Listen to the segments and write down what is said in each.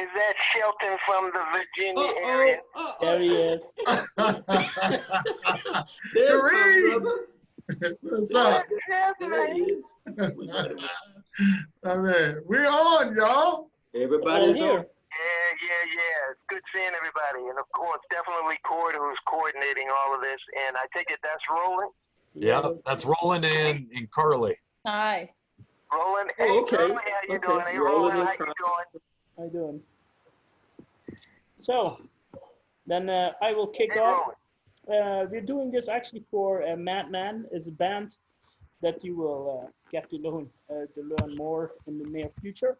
Is that Shelton from the Virginia area? There he is. What's up? I mean, we're on, y'all. Everybody's here. on. Yeah. It's good seeing everybody. And of course, definitely Cord, who's coordinating all of this. And I take it that's Roland? Yeah, that's Roland and Carly. Hi. Roland, hey, okay. Carly, how you doing? Hey, Roland, how you doing? How you doing? So, then I will kick Hey, off. Roland. We're doing this actually for Mad Man, is a band that you will get to learn more in the near future.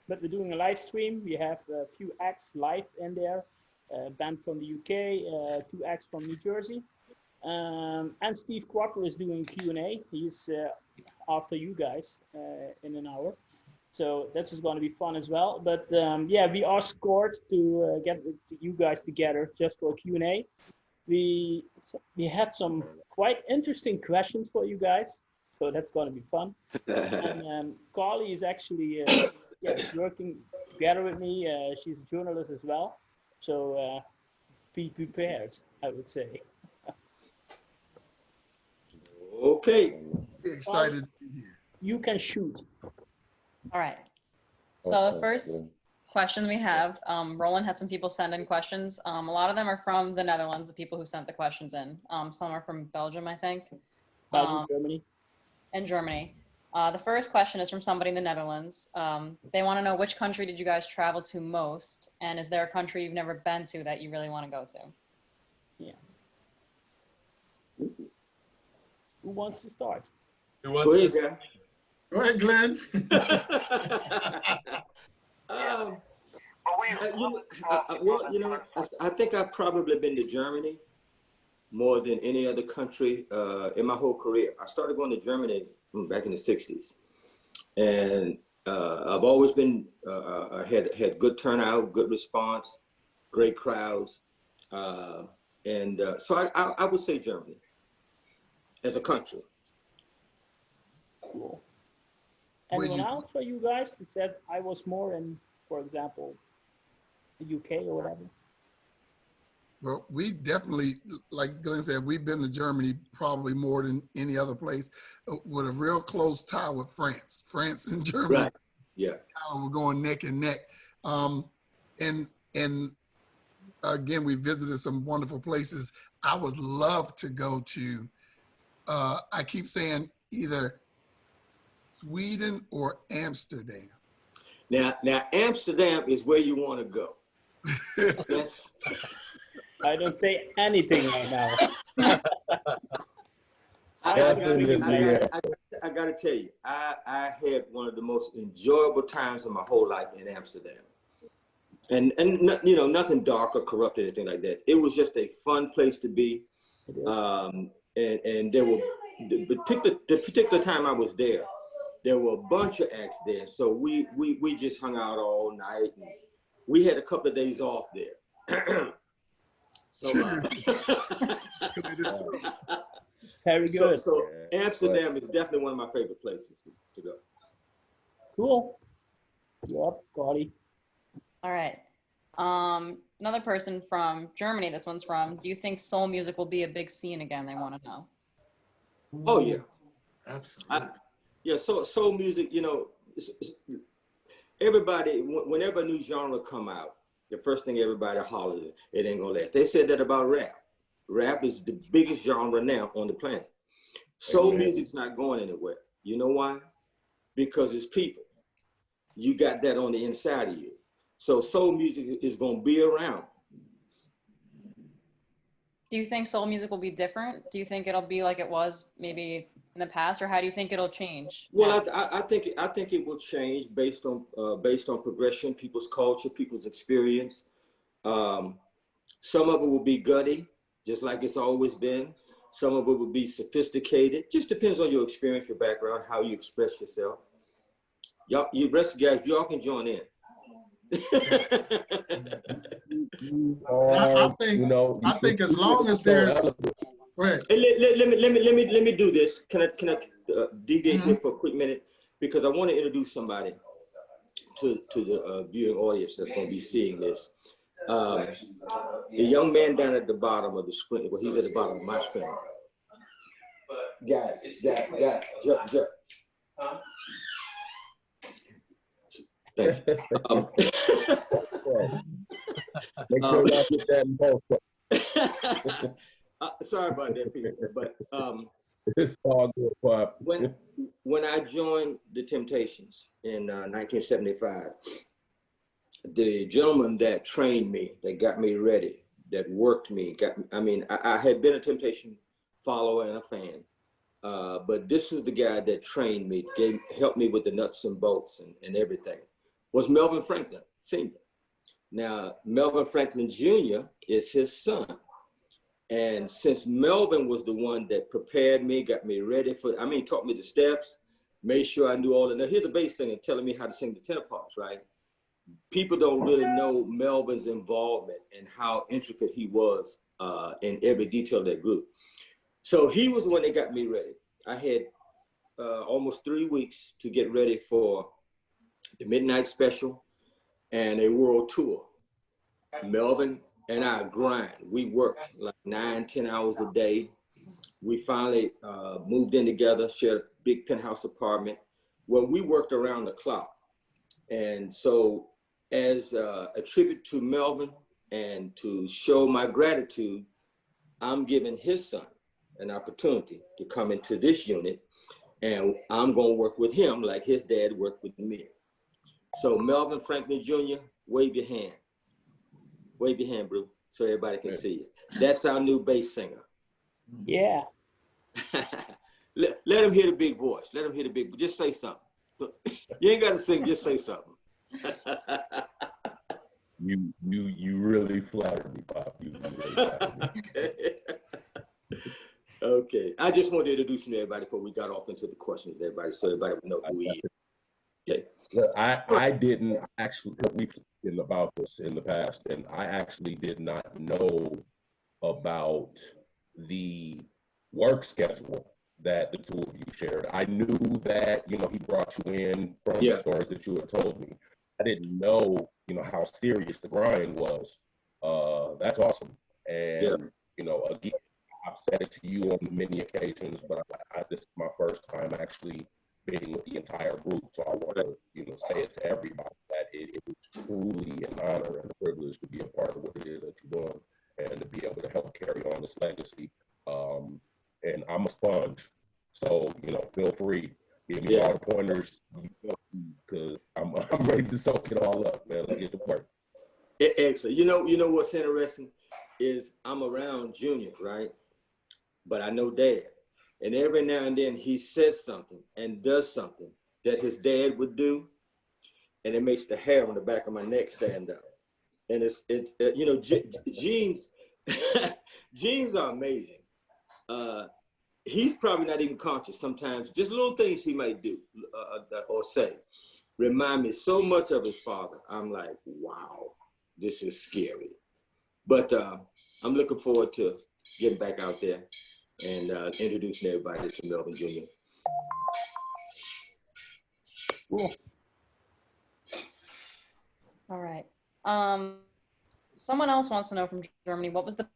But we're doing a live stream. We have a few acts live in there. A band from the UK, 2 acts from New Jersey. And Steve Crocker is doing Q&A. He's after you guys in an hour. So this is going to be fun as well. But yeah, we are scored to get you guys together just for Q&A. We had some quite interesting questions for you guys. So that's going to be fun. And Carly is actually working together with me. She's a journalist as well. So be prepared, I would say. Okay. Excited to be here. You can shoot. All right. So the first question we have, Roland had some people send in questions. A lot of them are from the Netherlands, the people who sent the questions in. Some are from Belgium, I think. Belgium, Germany. And Germany. The first question is from somebody in the Netherlands. They want to know, which country did you guys travel to most? And is there a country you've never been to that you really want to go to? Yeah. Who wants to start? Who wants to? Go ahead, Glenn. I think I've probably been to Germany more than any other country in my whole career. I started going to Germany back in the 60s. And I've always been, had good turnout, good response, great crowds. So I would say Germany as a country. Cool. Anyone else for you guys that says I was more in, for example, the UK or whatever? Well, we definitely, like Glenn said, we've been to Germany probably more than any other place, with a real close tie with France. France and Germany, right. Yeah, we're going neck and neck. And again, we visited some wonderful places. I would love to go to, I keep saying either Sweden or Amsterdam. Now Amsterdam is where you want to go. Yes. I don't say anything right now. I gotta tell you, I had one of the most enjoyable times of my whole life in Amsterdam. And you know, nothing dark or corrupt or anything like that. It was just a fun place to be. And there were, the particular time I was there were a bunch of acts there. So we just hung out all night. And we had a couple of days off there. So, very good. So Amsterdam is definitely one of my favorite places to go. Cool. You're up, Scotty. All right. Another person from Germany, this one's from, do you think soul music will be a big scene again? They want to know. Oh, yeah. Absolutely. Yeah, soul music, you know, everybody, whenever a new genre come out, the first thing everybody hollers, it ain't gonna last. They said that about rap. Rap is the biggest genre now on the planet. Soul music's not going anywhere. You know why? Because it's people. You got that on the inside of you. So soul music is gonna be around. Do you think soul music will be different? Do you think it'll be like it was maybe in the past, or how do you think it'll change? Well, I think it will change based on progression, people's culture, people's experience. Some of it will be gutty, just like it's always been. Some of it will be sophisticated. Just depends on your experience, your background, how you express yourself. Y'all, you rest of guys, y'all can join in. I think as long as there's. Go ahead. Let me do this. Can I deviate here for a quick minute, because I want to introduce somebody. to the viewing audience that's going to be seeing this. The young man down at the bottom of the screen, well, he's at the bottom of my screen. Guys, jump. Thank you. Make sure y'all get that in post. Sorry about that, people, but it's all good, Pop. when I joined the Temptations in 1975, the gentleman that trained me, that got me ready, that worked me, I had been a Temptation follower and a fan, but this is the guy that trained me, helped me with the nuts and bolts and everything, was Melvin Franklin Sr. Now, Melvin Franklin Jr. is his son. And since Melvin was the one that prepared me, got me ready taught me the steps, made sure I knew all of that. Here's the bass singer telling me how to sing the tenor parts, right? People don't really know Melvin's involvement and how intricate he was in every detail of that group. So he was the one that got me ready. I had almost 3 weeks to get ready for the Midnight Special and a world tour. Melvin and I grind. We worked like 9-10 hours a day. We finally moved in together, shared a big penthouse apartment where we worked around the clock. And so as a tribute to Melvin and to show my gratitude, I'm giving his son an opportunity to come into this unit, and I'm gonna work with him like his dad worked with me. So Melvin Franklin Jr., wave your hand. Wave your hand, bro, so everybody can see you. That's our new bass singer. Yeah. Let him hear the big voice. Let him hear the big, just say something. You ain't gotta sing, just say something. You really flattered me, Bob. You really flattered me. Okay, I just wanted to introduce him to everybody before we got off into the questions, everybody, so everybody would know who he is. Okay. Look, I didn't actually, we've spoken about this in the past, and I actually did not know about the work schedule that the two of you shared. I knew that, he brought you in from the stories that you had told me. I didn't know, how serious the grind was. That's awesome. And, again, I've said it to you on many occasions, but this is my first time actually meeting with the entire group. So I want to, say it to everybody that it is truly an honor and a privilege to be a part of what it is that you're doing and to be able to help carry on this legacy. And I'm a sponge, so feel free, give me all the pointers, because I'm ready to soak it all up, man. Let's get to work. Excellent. You know what's interesting is I'm around Junior, right? But I know Dad, and every now and then he says something and does something that his dad would do, and it makes the hair on the back of my neck stand up. And it's genes, genes are amazing. He's probably not even conscious sometimes. Just little things he might do or say remind me so much of his father. I'm like, wow, this is scary. But I'm looking forward to getting back out there and introducing everybody to Melvin Jr. Cool. All right. Someone else wants to know from Germany, what was the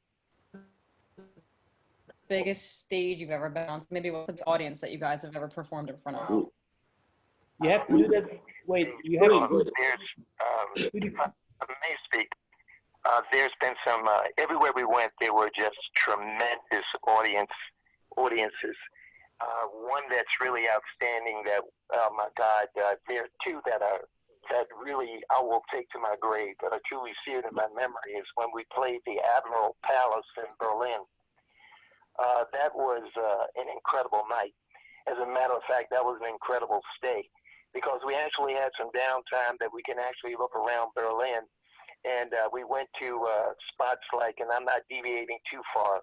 biggest stage you've ever been on? Maybe what's the audience that you guys have ever performed in front of? Ooh. You have to do that. Wait, you have to do that. I may speak. There's been some, everywhere we went, there were just tremendous audiences. One that's really outstanding that, oh my God, there are two that really I will take to my grave, that are truly seared in my memory, is when we played the Admiral Palace in Berlin. That was an incredible night. As a matter of fact, that was an incredible stay, because we actually had some downtime that we can actually look around Berlin. And we went to spots like, and I'm not deviating too far,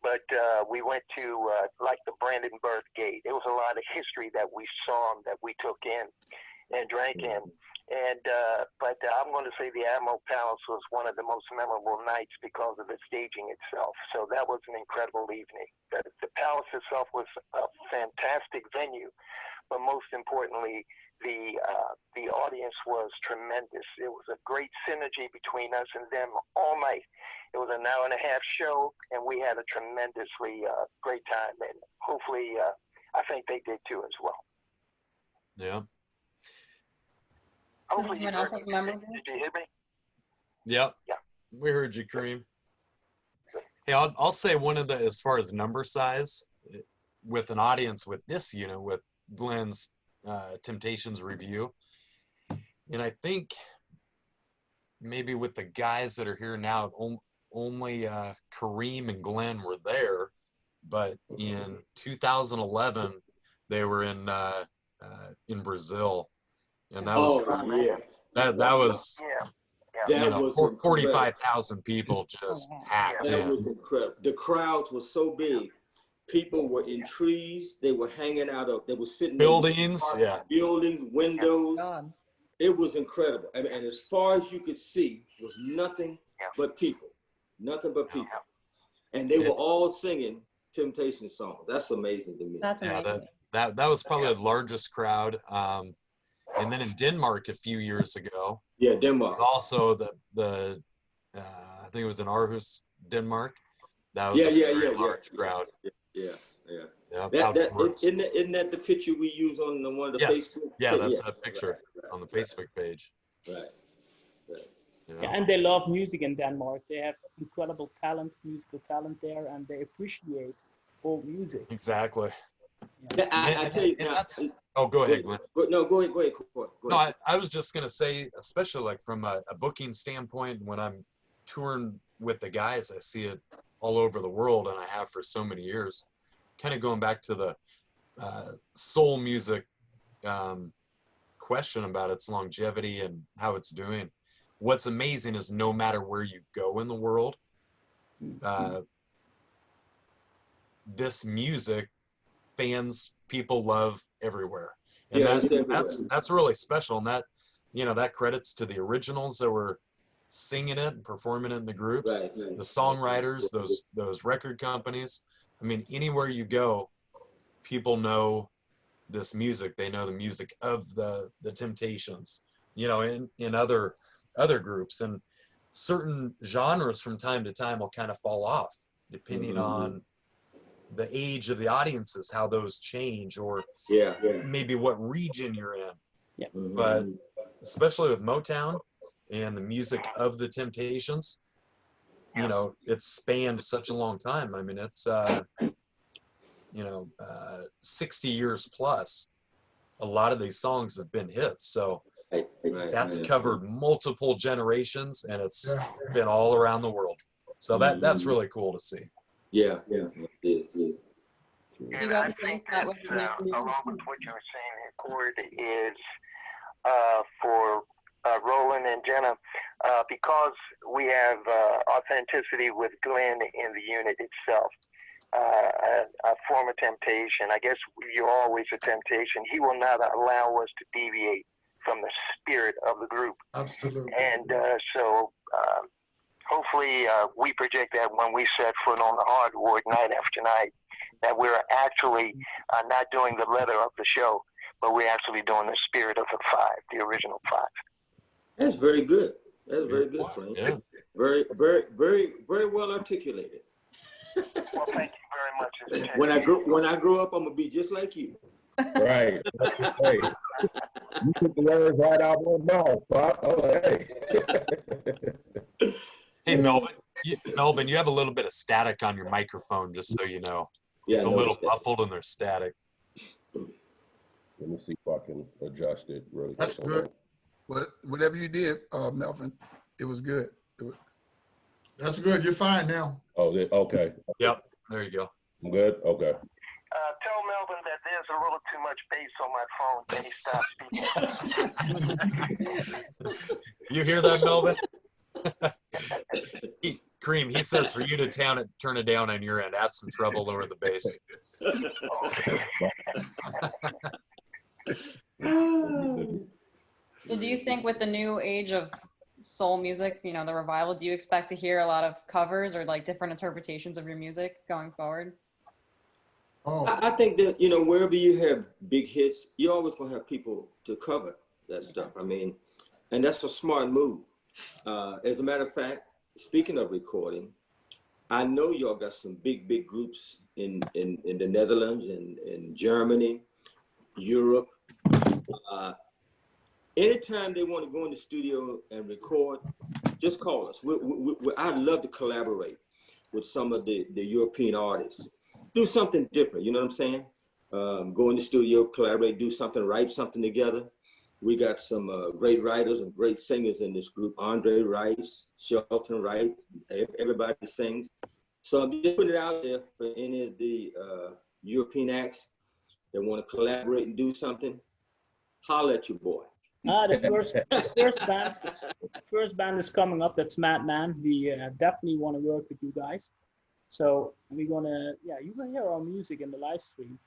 but we went to like the Brandenburg Gate. There was a lot of history that we saw, that we took in and drank in. And but I'm going to say the Admiral Palace was one of the most memorable nights because of the staging itself. So that was an incredible evening. The palace itself was a fantastic venue, but most importantly, the audience was tremendous. It was a great synergy between us and them all night. It was an hour and a half show, and we had a tremendously great time. And hopefully, I think they did too as well. Yeah. Hopefully, anyone else have a memorable? did you hear me? Yep. Yeah. We heard you, Kareem. Hey, I'll say one of the, as far as number size, with an audience with this, with Glenn's Temptations Revue, and I think maybe with the guys that are here now, only Kareem and Glenn were there, but in 2011 they were in Brazil, and that was that was Yeah. 45,000 people just packed That in. was incredible. The crowds were so big. People were in trees. They were hanging out of. They were sitting Buildings, in buildings, windows. God. It was incredible. And as far as you could see, was nothing but people. Nothing but people. And they were all singing Temptation songs. That's amazing to me. That's amazing. That was probably the largest crowd. And then in Denmark a few years ago. Yeah, Denmark. Also I think it was in Aarhus, Denmark. That was a very large crowd. Yeah. Isn't that the picture we use on the one of the Yes. Facebook? Yeah, that's that picture on the Facebook page. Right. Yeah, and they love music in Denmark. They have incredible talent, musical talent there, and they appreciate all music. Exactly. Yeah. I tell you now, oh, go ahead, Glenn. No, go ahead. No, I was just going to say, especially like from a booking standpoint, when I'm touring with the guys, I see it all over the world, and I have for so many years. Kind of going back to the soul music question about its longevity and how it's doing. What's amazing is no matter where you go in the world, this music, people love everywhere. And that's really special. And that, that credits to the originals that were singing it and performing it in the groups, the songwriters, those record companies. I mean, anywhere you go, people know this music. They know the music of the Temptations, in other groups, and certain genres from time to time will kind of fall off depending on the age of the audiences, how those change, or maybe what region you're in. Yeah. But especially with Motown and the music of the Temptations, it's spanned such a long time. I mean, it's 60 years plus. A lot of these songs have been hits, so that's covered multiple generations, and it's been all around the world. So that's really cool to see. Yeah. And I think that, along with what you were saying here, Cord, is for Roland and Jenna, because we have authenticity with Glenn in the unit itself. A former Temptation, I guess you're always a Temptation. He will not allow us to deviate from the spirit of the group. Absolutely. And so hopefully we project that when we set foot on the hardwood night after night, that we're actually not doing the letter of the show, but we're actually doing the spirit of the five, the original five. That's very good. That's very good, Frank. Yeah. Very, very, very, very well articulated. Well, thank you very much. When I grow up, I'm gonna be just like you. Right. Hey, you took the words right out of my mouth, Pop. Oh, hey. Hey, Melvin, you have a little bit of static on your microphone, just so you know. It's a little muffled and there's static. Let me see if I can adjust it really quick. That's good. Whatever you did, Melvin, it was good. That's good. You're fine now. Oh, okay. Yep. There you go. I'm good? Okay. Tell Melvin that there's a little too much bass on my phone. Then he stops speaking. You hear that, Melvin? Kareem, he says for you to turn it down on your end. Add some treble, lower the bass. So do you think with the new age of soul music, the revival, do you expect to hear a lot of covers or like different interpretations of your music going forward? Oh, I think that, you know, wherever you have big hits, you're always going to have people to cover that stuff. I mean, and that's a smart move. As a matter of fact, speaking of recording, I know y'all got some big groups in the Netherlands and in Germany, Europe. Anytime they want to go in the studio and record, just call us. I'd love to collaborate with some of the European artists. Do something different, you know what I'm saying? Go in the studio, collaborate, do something, write something together. We got some great writers and great singers in this group. Andre Rice, Shelton Wright, everybody sings. So I'm just putting it out there for any of the European acts that want to collaborate and do something. Holler at your boy. The first band is coming up. That's Mad Man. We definitely want to work with you guys. So we're gonna, you will hear our music in the live stream.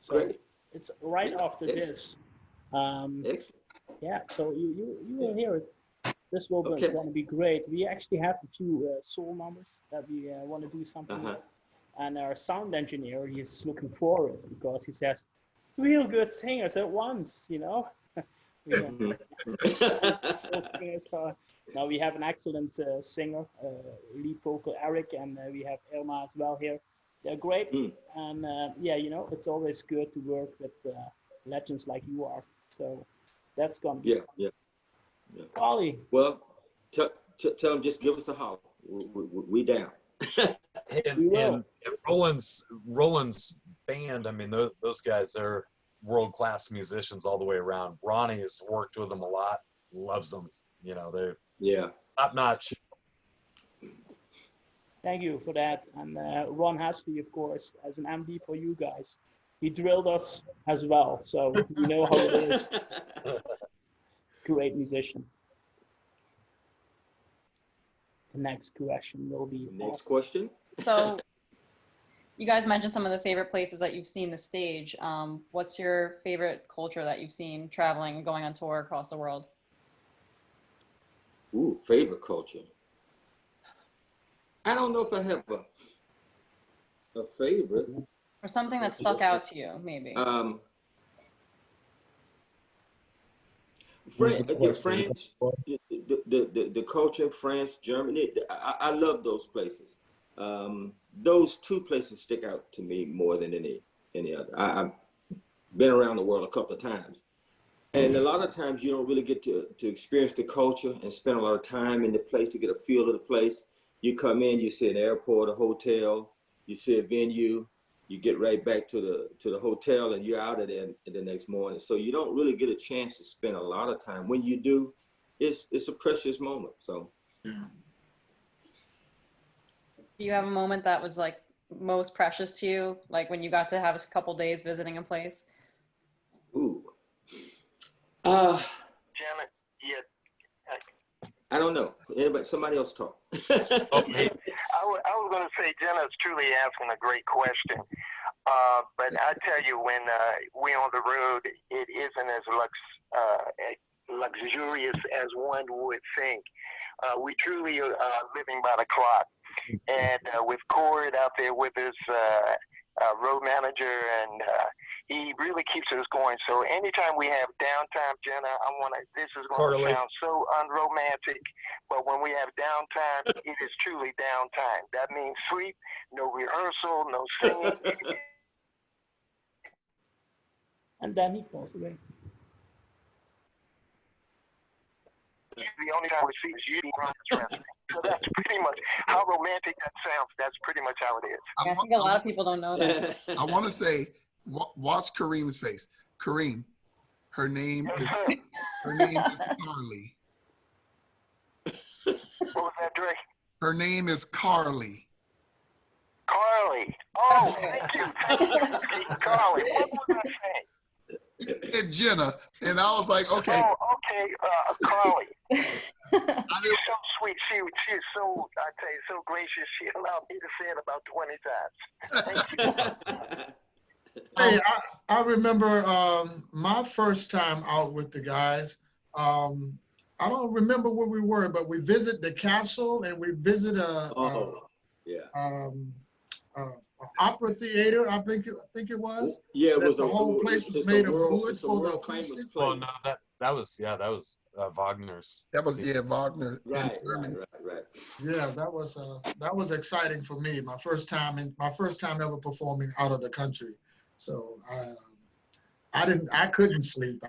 So Great. it's right after this. Excellent. Yeah, so you will hear it. This will be going to be great. We actually have a few soul numbers that we want to do something with. And our sound engineer, he's looking forward because he says, real good singers at once, you know? So now we have an excellent singer, lead vocal Eric, and we have Irma as well here. They're great. And yeah, you know, it's always good to work with legends like you are. So that's going to be Yeah. Ollie. Well, tell them just give us a holler. We down. and Roland's band, I mean, those guys, they're world-class musicians all the way around. Ronnie has worked with them a lot, loves them. You know, they're top-notch. Thank you for that. And Ron Haspy, of course, as an MD for you guys. He drilled us as well, so you know how it is. Great musician. The next question will be... Next question. So you guys mentioned some of the favorite places that you've seen the stage. What's your favorite culture that you've seen traveling and going on tour across the world? Ooh, favorite culture. I don't know if I have a favorite. Or something that stuck out to you, maybe. France, the culture in France, Germany, I love those places. Those two places stick out to me more than any other. I've been around the world a couple of times. And a lot of times you don't really get to experience the culture and spend a lot of time in the place to get a feel of the place. You come in, you see an airport, a hotel, you see a venue, you get right back to the hotel and you're out of there the next morning. So you don't really get a chance to spend a lot of time. When you do, it's a precious moment. So. Do you have a moment that was like most precious to you? Like when you got to have a couple days visiting a place? Ooh. Janet, yeah. I don't know. Anybody, somebody else talk. Okay. I was going to say, Jenna's truly asking a great question. But I tell you, when we're on the road, it isn't as luxurious as one would think. We truly are living by the clock. And with Cord out there with us, road manager, and he really keeps us going. So anytime we have downtime, Jenna, this is going to sound so unromantic, but when we have downtime, it is truly downtime. That means sleep, no rehearsal, no singing. And then he falls away. The only time we see is you being so that's pretty much how romantic that sounds. That's pretty much how it is. I think a lot of people don't know that. I want to say, watch Kareem's face. Kareem, her name is Carly. What was that, Dre? Her name is Carly. Carly. Oh, thank you. Carly. What was I saying? And Jenna, and I was like, okay. Oh, okay, Carly. She's so sweet. She's so, I tell you, so gracious. She allowed me to say it about 20 times. Thank you. Hey, I remember my first time out with the guys. I don't remember where we were, but we visited the castle and we visited opera theater, I think it was. Yeah, it was the whole place was made of wood for the acoustic. Oh no, that was Wagner's. That was Wagner. Right. Yeah, that was exciting for me. My first time ever performing out of the country. So I couldn't sleep.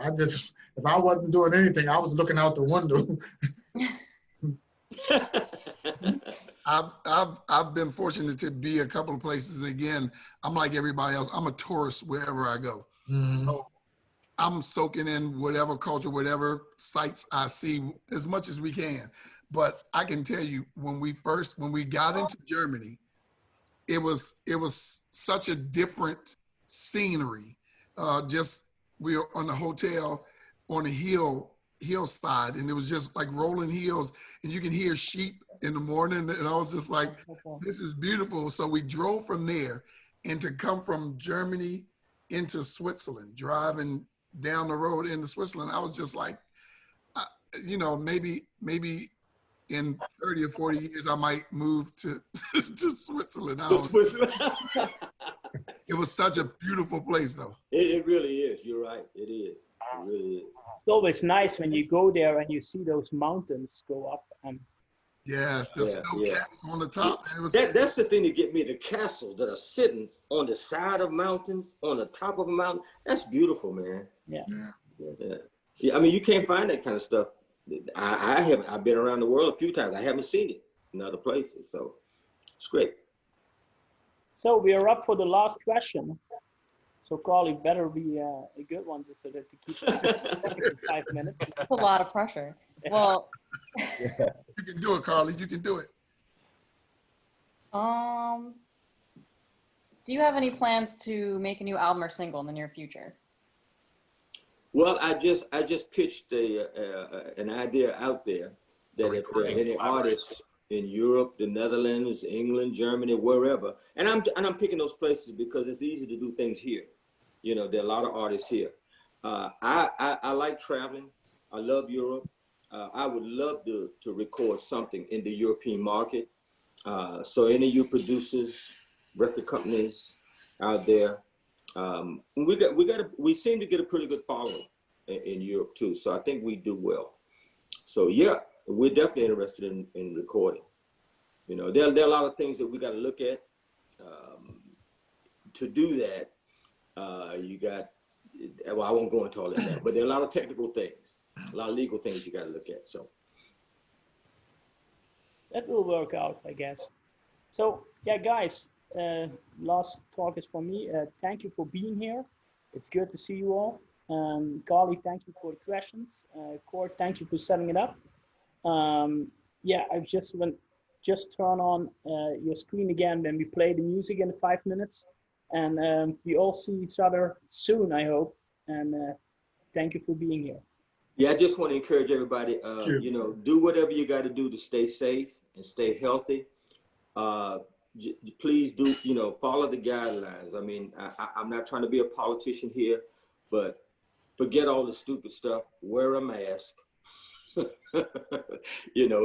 If I wasn't doing anything, I was looking out the window. I've been fortunate to be a couple of places. And again, I'm like everybody else. I'm a tourist wherever I go. Mm-hmm. So I'm soaking in whatever culture, whatever sites I see as much as we can. But I can tell you, when we got into Germany, it was such a different scenery. We were on the hotel on a hillside, and it was just like rolling hills, and you can hear sheep in the morning, and I was just like, this is beautiful. So we drove from there, and to come from Germany into Switzerland, driving down the road into Switzerland, I was just like, maybe in 30 or 40 years, I might move to Switzerland. It was such a beautiful place, though. It really is. You're right. It is. It really is. It's always nice when you go there and you see those mountains go up. And yes, the snow caps on the top. That's the thing that get me, the castles that are sitting on the side of mountains, on the top of a mountain. That's beautiful, man. Yeah. I mean, you can't find that kind of stuff. I've been around the world a few times. I haven't seen it in other places, so it's great. So we are up for the last question. So Carly, better be a good one so that to keep it 5 minutes. That's a lot of pressure. Well, you can do it, Carly. You can do it. Do you have any plans to make a new album or single in the near future? Well, I just pitched an idea out there that if there are any artists in Europe, the Netherlands, England, Germany, wherever, and I'm picking those places because it's easy to do things here. There are a lot of artists here. I like traveling. I love Europe. I would love to record something in the European market. So any of you producers, record companies out there, we seem to get a pretty good following in Europe too. So I think we do well. So yeah, we're definitely interested in recording. There are a lot of things that we got to look at. To do that, I won't go into all of that, but there are a lot of technical things, a lot of legal things you got to look at. So that will work out, I guess. So yeah, guys, last talk is for me. Thank you for being here. It's good to see you all. Carly, thank you for the questions. Cord, thank you for setting it up. Yeah, I've just turn on your screen again when we play the music in 5 minutes. And we all see each other soon, I hope. And thank you for being here. Yeah, I just want to encourage everybody, do whatever you got to do to stay safe and stay healthy. Please do, follow the guidelines. I mean, I'm not trying to be a politician here, but forget all the stupid stuff. Wear a mask,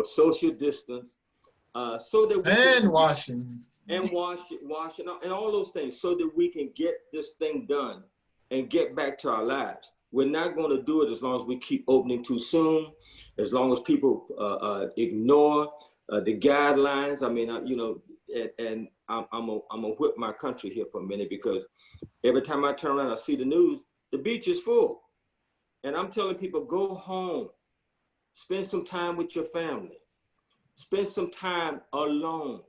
social distance, so that we wash it, and all those things, so that we can get this thing done and get back to our lives. We're not going to do it as long as we keep opening too soon, as long as people ignore the guidelines. I mean, and I'm gonna whip my country here for a minute, because every time I turn around, I see the news, the beach is full. And I'm telling people, go home, spend some time with your family, spend some time alone,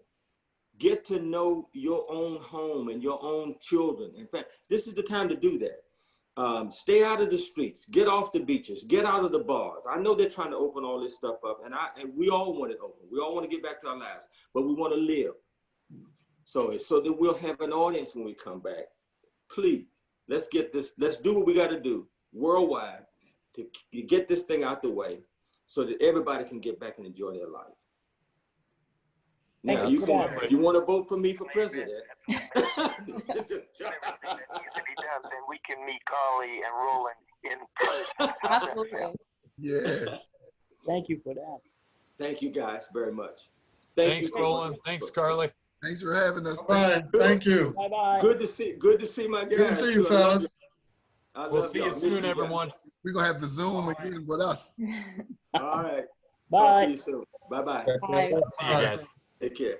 get to know your own home and your own children. In fact, this is the time to do that. Stay out of the streets, get off the beaches, get out of the bars. I know they're trying to open all this stuff up, and we all want it open. We all want to get back to our lives, but we want to live. So that we'll have an audience when we come back. Please, let's do what we got to do worldwide to get this thing out the way, so that everybody can get back and enjoy their life. Now, you want to vote for me for president? Then we can meet Carly and Roland in person. Absolutely. Yes. Thank you for that. Thank you guys very much. Thanks, Roland. Thanks, Carly. Thanks for having us. Bye. Thank you. Bye-bye. Good to see my guys. Good to see you, too. I love fellas. I We'll love see y'all. you soon, Miss everyone. We're going to have the Zoom again with us. All right. Talk Bye. to you soon. Bye-bye. Bye. See you guys. Take care.